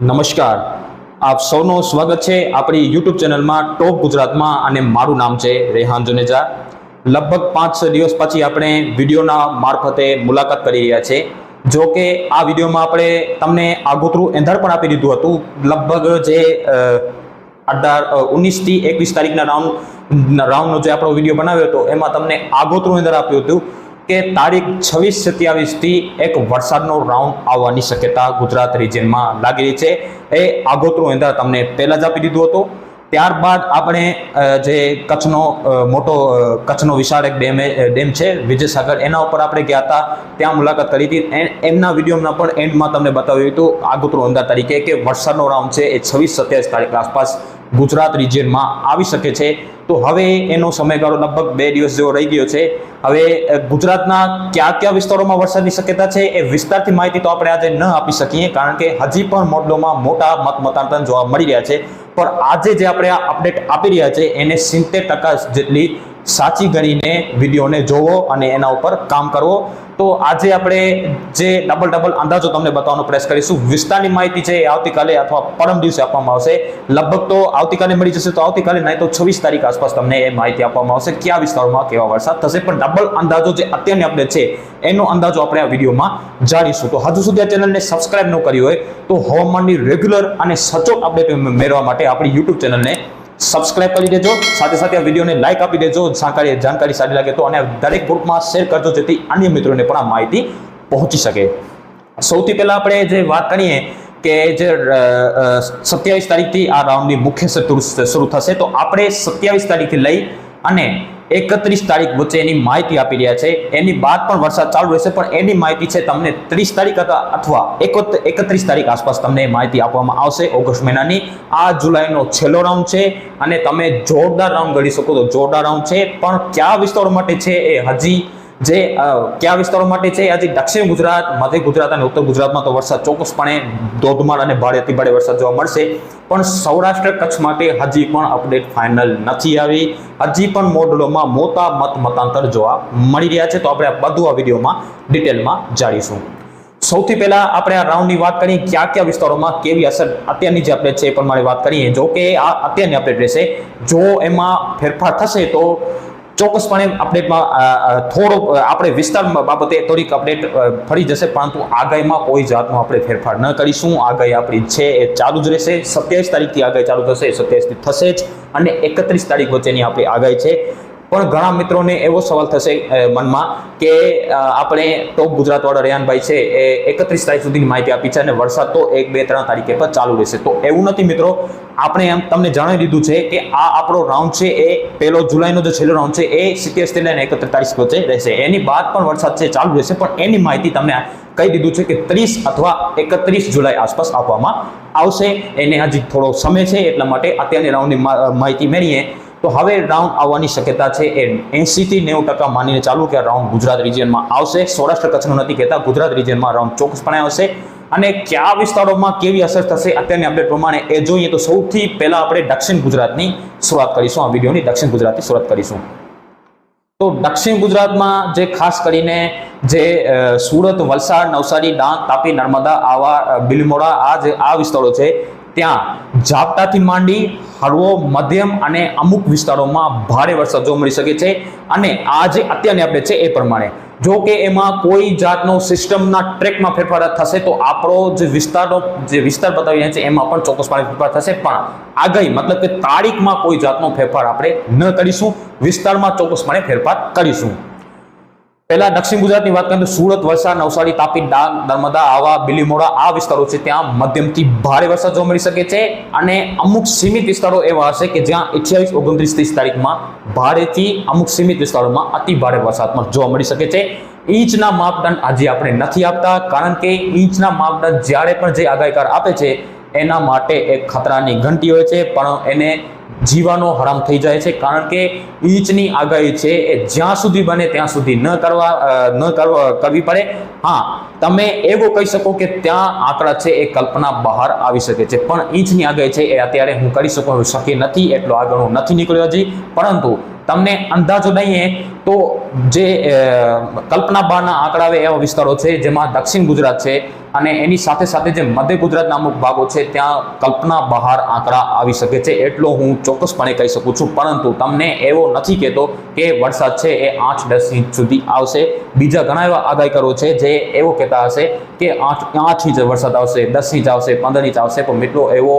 નમસ્કાર, આપ સૌનું સ્વાગત છે આપણી યુટ્યુબ ચેનલમાં ટોપ ગુજરાતમાં અને મારું નામ છે રેહાન જુનેજા। લગભગ 5-6 દિવસ પછી આપણે વિડીયોના મારફતે મુલાકાત કરી રહ્યા છે। જો કે આ વિડીયોમાં આપણે તમને આગોતરું એંધાણ પણ આપી દીધું હતું। લગભગ જે 19 થી 21 તારીખના રાઉન્ડનો જે આપણો વિડીયો બનાવ્યો હતો એમાં તમને આગોતરું એંધાણ આપ્યું હતું કે તારીખ 26-27 થી એક વરસાદનો રાઉન્ડ આવવાની શક્યતા ગુજરાત રિજિયનમાં લાગી રહી છે। એ આગોતરું એંધાણ તમને પહેલા જ આપી દીધું હતું। ત્યારબાદ આપણે જે કચ્છનો વિશાળ એક ડેમ છે વિજયસાગર, એના ઉપર આપણે ગયા હતા, ત્યાં મુલાકાત કરી હતી। એમના વિડીયોના પણ એન્ડમાં તમને બતાવ્યું હતું આગોતરું એંધાણ તરીકે કે વરસાદનો રાઉન્ડ છે એ 26-27 તારીખ આસપાસ ગુજરાત રિજિયનમાં આવી શકે છે। તો હવે એનો સમયગાળો લગભગ 2 દિવસ જેવો રહી ગયો છે। હવે ગુજરાતના કયા વિસ્તારોમાં વરસાદની શક્યતા છે એ વિસ્તારથી માહિતી તો આપણે આજે ન આપી શકીએ, કારણ કે હજી પણ મોડલોમાં મોટા મતાંતર જોવા મળી રહ્યા છે। પણ આજે જે આપણે આ અપડેટ આપી રહ્યા છે એને 70% જેટલી સાચી ગણીને વિડીયોને જોવો અને એના ઉપર કામ કરવો। તો આજે આપણે જે ડબલ અંદાજો તમને બતાવવાનો પ્રયાસ કરીશું। વિસ્તારની માહિતી છે એ આવતીકાલે અથવા પરમ દિવસે આપવામાં આવશે। લગભગ તો આવતીકાલે મળી જશે, તો આવતીકાલે નહીં તો 26 તારીખ આસપાસ તમને એ માહિતી આપવામાં આવશે કયા વિસ્તારોમાં કેવા વરસાદ થશે। પણ ડબલ અંદાજો જે અત્યારની અપડેટ છે એનો અંદાજો આપણે આ વિડીયોમાં જાણીશું। તો હજુ સુધી આ ચેનલને સબસ્ક્રાઇબ ન કરી હોય તો હવામાનની રેગ્યુલર અને સચોટ અપડેટ મેળવવા માટે આપણી યુટ્યુબ ચેનલને સબસ્ક્રાઇબ કરી દેજો, સાથે સાથે આ વિડીયોને લાઈક આપી દેજો। જાણકારી સારી લાગે તો અને દરેક ગ્રુપમાં શેર કરજો, જેથી અન્ય મિત્રોને પણ આ માહિતી પહોંચી શકે। સૌથી પહેલા આપણે જે વાત કરીએ કે જે 27 તારીખથી આ રાઉન્ડની મુખ્ય શરૂ થશે, તો આપણે 27 તારીખથી લઈ અને 31 તારીખ વચ્ચે એની માહિતી આપી રહ્યા છે। એની બાદ પણ વરસાદ ચાલુ રહેશે, પણ એની માહિતી છે તમને 30 તારીખ અથવા 31 તારીખ આસપાસ તમને માહિતી આપવામાં આવશે ઓગસ્ટ મહિનાની। આ જુલાઈનો છેલ્લો રાઉન્ડ છે અને તમે જોરદાર રાઉન્ડ ગણી શકો તો જોરદાર રાઉન્ડ છે। પણ કયા વિસ્તારો માટે છે એ હજી કયા વિસ્તારો માટે છે હજી દક્ષિણ ગુજરાત, મધ્ય ગુજરાત અને ઉત્તર ગુજરાતમાં તો વરસાદ ચોક્કસપણે ધોધમાર અને ભારે અતિ ભારે વરસાદ જોવા મળશે। પણ સૌરાષ્ટ્ર કચ્છ માટે હજી પણ અપડેટ ફાઇનલ નથી આવી, હજી પણ મોડલોમાં મોટા મતાંતર જોવા મળી રહ્યા છે। તો આપણે આ બધું આ વિડીયોમાં ડિટેલમાં જાણીશું। સૌથી પહેલા આપણે આ રાઉન્ડની વાત કરીએ, કયા વિસ્તારોમાં કેવી અસર અત્યારની જે અપડેટ છે એ પ્રમાણે વાત કરીએ। જો કે આ અત્યારની અપડેટ રહેશે, જો એમાં ફેરફાર થશે તો ચોક્કસપણે અપડેટમાં થોડો આપણે વિસ્તાર બાબતે થોડીક અપડેટ ફરી જશે, પરંતુ આગાહીમાં કોઈ જાતનો આપણે ફેરફાર ન કરીશું। આગાહી આપણી છે એ ચાલુ જ રહેશે। 27 તારીખથી આગાહી ચાલુ થશે, 27 થી થશે જ, અને 31 તારીખ વચ્ચેની આપણી આગાહી છે। પણ ઘણા મિત્રોને એવો સવાલ થશે મનમાં કે આપણે ટોપ ગુજરાતવાળા રેહાનભાઈ છે એ 31 તારીખ સુધીની માહિતી આપી છે અને વરસાદ તો 1, 2, 3 તારીખે પર ચાલુ રહેશે। તો એવું નથી મિત્રો, આપણે એમ તમને જણાવી દીધું છે કે આ આપણો રાઉન્ડ છે એ 1 જુલાઈનો જે છેલ્લો રાઉન્ડ છે એ 27 થી લઈને 31 તારીખ વચ્ચે રહેશે। એની બાદ પણ વરસાદ છે ચાલુ રહેશે, પણ એની માહિતી તમને કહી દીધું છે કે 30 અથવા 31 જુલાઈ આસપાસ આપવામાં આવશે। એને હજી થોડો સમય છે, એટલા માટે અત્યારની રાઉન્ડની માહિતી મેળવીએ તો હવે રાઉન્ડ આવવાની શક્યતા છે એ 80 થી 90% માનીને ચાલુ કે રાઉન્ડ ગુજરાત રિજિયનમાં આવશે। સૌરાષ્ટ્ર કચ્છનું નથી કહેતા, ગુજરાત રિજિયનમાં રાઉન્ડ ચોક્કસપણે આવશે। અને કયા વિસ્તારોમાં કેવી અસર થશે અત્યારની અપડેટ પ્રમાણે એ જોઈએ તો સૌથી પહેલા આપણે દક્ષિણ ગુજરાતની શરૂઆત કરીશું। આ વિડીયોની દક્ષિણ ગુજરાતથી શરૂઆત કરીશું। તો દક્ષિણ ગુજરાતમાં જે ખાસ કરીને જે સુરત, વલસાડ, નવસારી, ડાંગ, તાપી, નર્મદા, આવા, બિલીમોરા આ વિસ્તારો છે ત્યાં ઝાપટાથી માંડી હળવો, મધ્યમ અને અમુક વિસ્તારોમાં ભારે વરસાદ જોવા મળી શકે છે। અને આ જે અત્યારની અપડેટ છે એ પ્રમાણે જો કે એમાં કોઈ જાતનો સિસ્ટમના ટ્રેકમાં ફેરફાર થશે તો આપણો જે વિસ્તાર બતાવી રહ્યા છે એમાં પણ ચોક્કસપણે ફેરફાર થશે, પણ આગાહી મતલબ કે તારીખમાં કોઈ જાતનો ફેરફાર આપણે ન કરીશું, વિસ્તારમાં ચોક્કસપણે ફેરફાર કરીશું। પહેલા દક્ષિણ ગુજરાતની વાત કરીએ તો સુરત, વલસાડ, નવસારી, તાપી, ડાંગ, નર્મદા, આવા, બિલીમોરા આ વિસ્તારો છે ત્યાં મધ્યમથી ભારે વરસાદ જોવા મળી શકે છે। અને અમુક સીમિત વિસ્તારો એવા હશે કે જ્યાં 28, 29, 30 તારીખમાં ભારેથી અમુક સીમિત વિસ્તારોમાં અતિ ભારે વરસાદ પણ જોવા મળી શકે છે। ઇંચના માપદંડ આજે આપણે નથી આપતા, કારણ કે ઇંચના માપદંડ જ્યારે પણ જે આગાહીકાર આપે છે એના માટે એક ખતરાની ઘંટી હોય છે, પણ એને જીવાનો હરામ થઈ જાય છે, કારણ કે ઇંચની આગાહી છે એ જ્યાં સુધી બને ત્યાં સુધી ન કરવી પડે। હા, તમે એવું કહી શકો કે ત્યાં આંકડા છે એ કલ્પના બહાર આવી શકે છે, પણ ઇંચની આગાહી છે એ અત્યારે હું કરી શકું શક્ય નથી, એટલો આગળ હું નથી નીકળ્યો હજી। પરંતુ તમને અંદાજો દઈએ તો જે કલ્પના બહારના આંકડા આવે એવા વિસ્તારો છે જેમાં દક્ષિણ ગુજરાત છે, અને એની સાથે સાથે જે મધ્ય ગુજરાતના અમુક ભાગો છે ત્યાં કલ્પના બહાર આંકડા આવી શકે છે, એટલો હું ચોક્કસપણે કહી શકું છું. પરંતુ તમને એવો નથી કહેતો કે વરસાદ છે એ 8-10 ઇંચ સુધી આવશે. બીજા ઘણા એવા આગાહીકારો છે જે એવો કહેતા હશે કે 8 ઇંચ વરસાદ આવશે, 10 ઇંચ આવશે, 15 ઇંચ આવશે. પણ મિત્રો એવો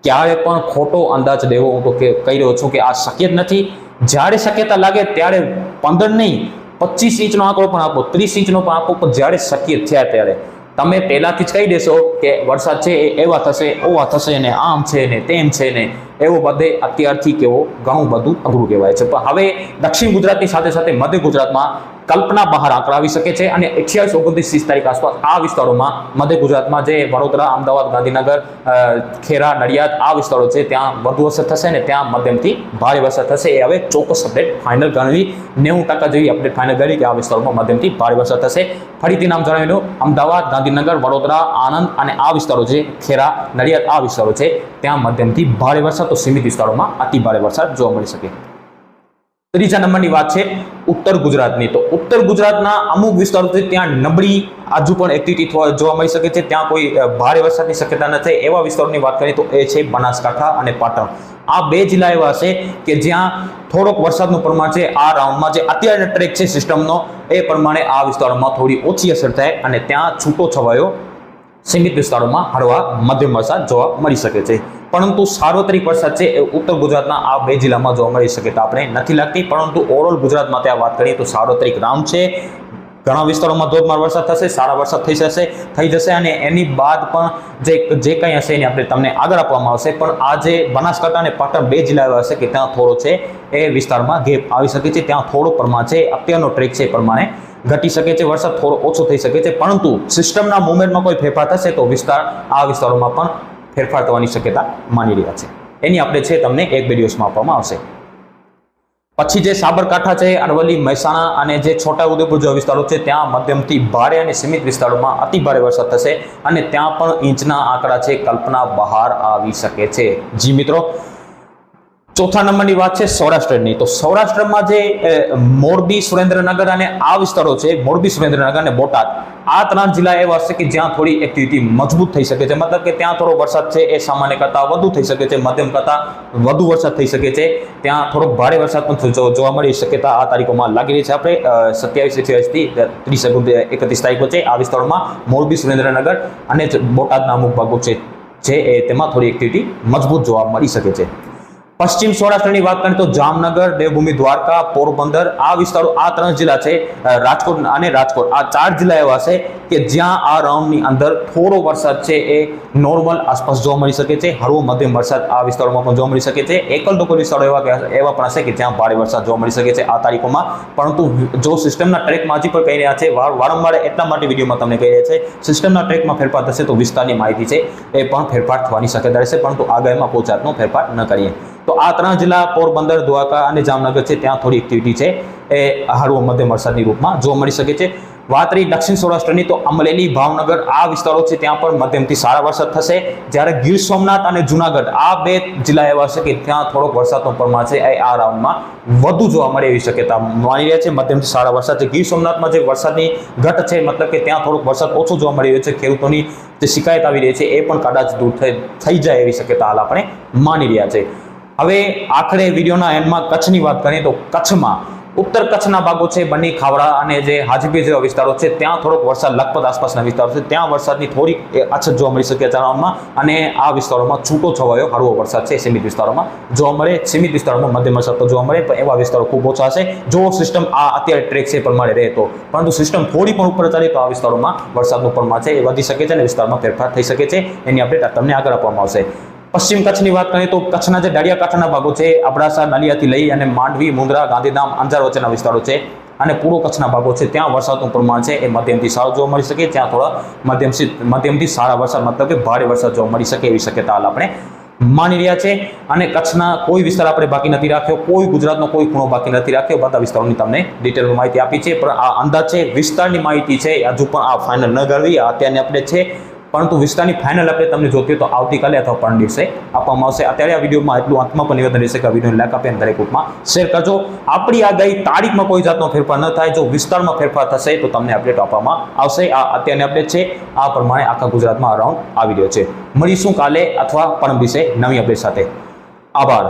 ક્યારે પણ ખોટો અંદાજ દેવો હું તો કહી રહ્યો છું કે આ શક્ય જ નથી. જ્યારે શક્યતા લાગે ત્યારે 15 નહીં 25 ઇંચનો આંકડો પણ આપો, 30 ઇંચનો પણ આપો, પણ જ્યારે શક્ય થયા ત્યારે તમે પહેલાથી જ કહી દેશો કે વરસાદ છે એ એવા થશે, ઓવા થશે ને, આમ છે ને, તેમ છે ને, એવું બધે અત્યારથી કેવો ઘણું બધું અઘરું કહેવાય છે. પણ હવે દક્ષિણ ગુજરાતની સાથે સાથે મધ્ય ગુજરાતમાં કલ્પના બહાર આંકડા આવી શકે છે અને 28, 29, 30 તારીખ આસપાસ આ વિસ્તારોમાં મધ્ય ગુજરાતમાં જે વડોદરા, અમદાવાદ, ગાંધીનગર, ખેડા, નડિયાદ આ વિસ્તારો છે ત્યાં વધુ અસર થશે ને ત્યાં મધ્યમથી ભારે વરસાદ થશે. એ હવે ચોક્કસ અપડેટ ફાઇનલ ગણવી, 90% જેવી અપડેટ ફાઇનલ કરી કે આ વિસ્તારોમાં મધ્યમથી ભારે વરસાદ થશે. ફરીથી નામ જણાવી દઉં, અમદાવાદ, ગાંધીનગર, વડોદરા, આણંદ અને આ વિસ્તારો છે, ખેડા, નડિયાદ આ વિસ્તારો છે ત્યાં મધ્યમથી ભારે વરસાદ, તો સીમિત વિસ્તારોમાં અતિ ભારે વરસાદ જોવા મળી શકે. ત્રીજા નંબરની વાત છે ઉત્તર ગુજરાતની. તો ઉત્તર ગુજરાતના અમુક વિસ્તારો છે ત્યાં નબળી હજુ પણ એક્ટિવિટી જોવા મળી શકે છે, ત્યાં કોઈ ભારે વરસાદની શક્યતા નથી. એવા વિસ્તારોની વાત કરીએ તો એ છે બનાસકાંઠા અને પાટણ. આ બે જિલ્લા એવા છે કે જ્યાં થોડોક વરસાદનું પ્રમાણ છે આ રાઉન્ડમાં જે અત્યારે ટ્રેક છે સિસ્ટમનો એ પ્રમાણે આ વિસ્તારોમાં થોડી ઓછી અસર થાય અને ત્યાં છૂટો છવાયો સીમિત વિસ્તારોમાં હળવા મધ્યમ વરસાદ જોવા મળી શકે છે. પરંતુ સાર્વત્રિક વરસાદ છે એ ઉત્તર ગુજરાતના આ બે જિલ્લામાં જોવા મળી શકે તો આપણે નથી લાગતી. પરંતુ ઓવરઓલ ગુજરાતમાં ત્યાં વાત કરીએ તો સાર્વત્રિક રાઉન્ડ છે, ઘણા વિસ્તારોમાં ધોધમાર વરસાદ થશે, સારા વરસાદ થઈ જશે અને એની બાદ પણ જે કંઈ હશે એની આપણે તમને આગળ આપવામાં આવશે. પણ આ જે બનાસકાંઠા અને પાટણ બે જિલ્લા એવા હશે કે ત્યાં થોડો છે એ વિસ્તારમાં ગેપ આવી શકે છે, ત્યાં થોડો પ્રમાણ છે અત્યારનો ટ્રેક છે એ પ્રમાણે ઘટી શકે છે, વરસાદ થોડો ઓછો થઈ શકે છે. પરંતુ સિસ્ટમના મુવમેન્ટમાં કોઈ ફેરફાર થશે તો આ વિસ્તારોમાં પણ ફેરફાર થવાની શક્યતા માની રહ્યા છે. એની આપણે છે તમને 1-2 દિવસમાં આપવામાં આવશે. પછી જે સાબરકાંઠા છે, અરવલ્લી, મહેસાણા અને જે છોટાઉદેપુર જેવા વિસ્તારો છે ત્યાં મધ્યમથી ભારે અને સીમિત વિસ્તારોમાં અતિ ભારે વરસાદ થશે અને ત્યાં પણ ઇંચના આંકડા છે કલ્પના બહાર આવી શકે છે. જી મિત્રો, ચોથા નંબરની વાત છે સૌરાષ્ટ્રની. તો સૌરાષ્ટ્રમાં જે મોરબી, સુરેન્દ્રનગર અને આ વિસ્તારો છે, મોરબી, સુરેન્દ્રનગર અને બોટાદ આ 3 જિલ્લા એવા છે કે જ્યાં થોડી એક્ટિવિટી મજબૂત થઈ શકે છે. મતલબ કે ત્યાં થોડો વરસાદ છે એ સામાન્ય કરતાં વધુ થઈ શકે છે, મધ્યમ કરતાં વધુ વરસાદ થઈ શકે છે. ત્યાં થોડોક ભારે વરસાદ પણ જોવા મળી શક્યતા આ તારીખોમાં લાગી રહી છે. આપણે 27, 28 થી 30, 31 તારીખ વચ્ચે આ વિસ્તારોમાં મોરબી, સુરેન્દ્રનગર અને બોટાદના અમુક ભાગો છે તેમાં થોડી એક્ટિવિટી મજબૂત જોવા મળી શકે છે. પશ્ચિમ સૌરાષ્ટ્રની વાત કરીએ તો જામનગર, દેવભૂમિ, દ્વારકા, પોરબંદર આ વિસ્તારો, આ 3 જિલ્લા છે, રાજકોટ આ 4 જિલ્લા એવા છે કે જ્યાં આ રાઉન્ડની અંદર થોડો વરસાદ છે એ નોર્મલ આસપાસ જોવા મળી શકે છે. હળવો મધ્યમ વરસાદ આ વિસ્તારોમાં પણ જોવા મળી શકે છે. એકલ દોકલ વિસ્તારો એવા પણ હશે કે જ્યાં ભારે વરસાદ જોવા મળી શકે છે આ તારીખોમાં. પરંતુ જો સિસ્ટમના ટ્રેકમાં હજી પણ કહી રહ્યા છે, વારંવાર એટલા માટે વિડીયોમાં તમને કહી રહ્યા છે, સિસ્ટમના ટ્રેકમાં ફેરફાર થશે તો વિસ્તારની માહિતી છે એ પણ ફેરફાર થવાની શક્યતા રહેશે. પરંતુ આગાહીમાં કોઈ જાતનો ફેરફાર ન કરીએ તો આ 3 જિલ્લા પોરબંદર, દ્વારકા અને જામનગર છે ત્યાં થોડી એક્ટિવિટી છે એ હળવો મધ્યમ વરસાદની રૂપમાં જોવા મળી શકે છે. વાત રહી દક્ષિણ સૌરાષ્ટ્રની તો અમરેલી, ભાવનગર આ વિસ્તારો છે ત્યાં પણ મધ્યમથી સારા વરસાદ થશે. જ્યારે ગીર સોમનાથ અને જુનાગઢ આ 2 જિલ્લા એવા છે કે ત્યાં થોડોક વરસાદનો પ્રમાણ છે એ આ રાઉન્ડમાં વધુ જોવા મળે એવી શક્યતા માની રહ્યા છે. મધ્યમથી સારા વરસાદ છે. ગીર સોમનાથમાં જે વરસાદની ઘટ છે, મતલબ કે ત્યાં થોડોક વરસાદ ઓછો જોવા મળી રહ્યો છે, ખેડૂતોની જે શિકાયત આવી રહી છે એ પણ કદાચ દૂર થઈ જાય એવી શક્યતા હાલ આપણે માની રહ્યા છે. હવે આખરે વિડીયોના એન્ડમાં કચ્છની વાત કરીએ તો કચ્છમાં ઉત્તર કચ્છના ભાગો છે, બની, ખાવડા અને જે હાજીપીર જેવા વિસ્તારો છે ત્યાં થોડોક વરસાદ, લખપત આસપાસના વિસ્તારો છે ત્યાં વરસાદની થોડીક અછત જોવા મળી શકે રાઉન્ડમાં અને આ વિસ્તારોમાં છૂટો છવાયો હળવો વરસાદ છે સીમિત વિસ્તારોમાં જોવા મળે. સીમિત વિસ્તારોમાં મધ્યમ વરસાદ તો જોવા મળે, પણ એવા વિસ્તારો ખૂબ ઓછા હશે જો સિસ્ટમ આ અત્યારે ટ્રેક છે પ્રમાણે રહે તો. પરંતુ સિસ્ટમ થોડી પણ ઉપર ચાલે તો આ વિસ્તારોમાં વરસાદનું પ્રમાણ છે એ વધી શકે છે અને વિસ્તારમાં ફેરફાર થઈ શકે છે. એની અપડેટ તમને આગળ આપવામાં આવશે. પશ્ચિમ કચ્છની વાત કરીએ તો કચ્છના જે દરિયાકાંઠાના ભાગો છે, અબડાસા, નલિયાથી લઈ અને માંડવી, મુંદ્રા, ગાંધીધામ, અંજાર વચ્ચેના વિસ્તારો છે અને પૂર્વ કચ્છના ભાગો છે ત્યાં વરસાદનું પ્રમાણ છે એ મધ્યમથી સારું જોવા મળી શકે. ત્યાં થોડા મધ્યમથી સારા વરસાદ, મતલબ કે ભારે વરસાદ જોવા મળી શકે એવી શક્યતા હાલ આપણે માની રહ્યા છે. અને કચ્છના કોઈ વિસ્તાર આપણે બાકી નથી રાખ્યો, કોઈ ગુજરાતનો કોઈ ખૂણો બાકી નથી રાખ્યો, બધા વિસ્તારોની તમને ડિટેલમાં માહિતી આપી છે. પણ આ અંદાજ છે, વિસ્તારની માહિતી છે, હજુ પણ આ ફાઇનલ ન કરવી, આ અત્યારની અપડેટ છે. પરંતુ વિસ્તારની ફાઇનલ અપડેટ તમને જોતી હોય તો આવતીકાલે અથવા પરમ દિવસે આપવામાં આવશે. અત્યારે આ વિડીયોમાં એટલું અંતમાં પણ નિવેદન રહેશે કે આ વિડીયોને લાઈક આપી અને દરેક ગ્રુપમાં શેર કરજો. આપણી આગાહી તારીખમાં કોઈ જાતનો ફેરફાર ન થાય, જો વિસ્તારમાં ફેરફાર થશે તો તમને અપડેટ આપવામાં આવશે. આ અત્યારની અપડેટ છે. આ પ્રમાણે આખા ગુજરાતમાં અરાઉન્ડ આવી રહ્યો છે. મળીશું કાલે અથવા પરમ દિવસે નવી અપડેટ સાથે. આભાર.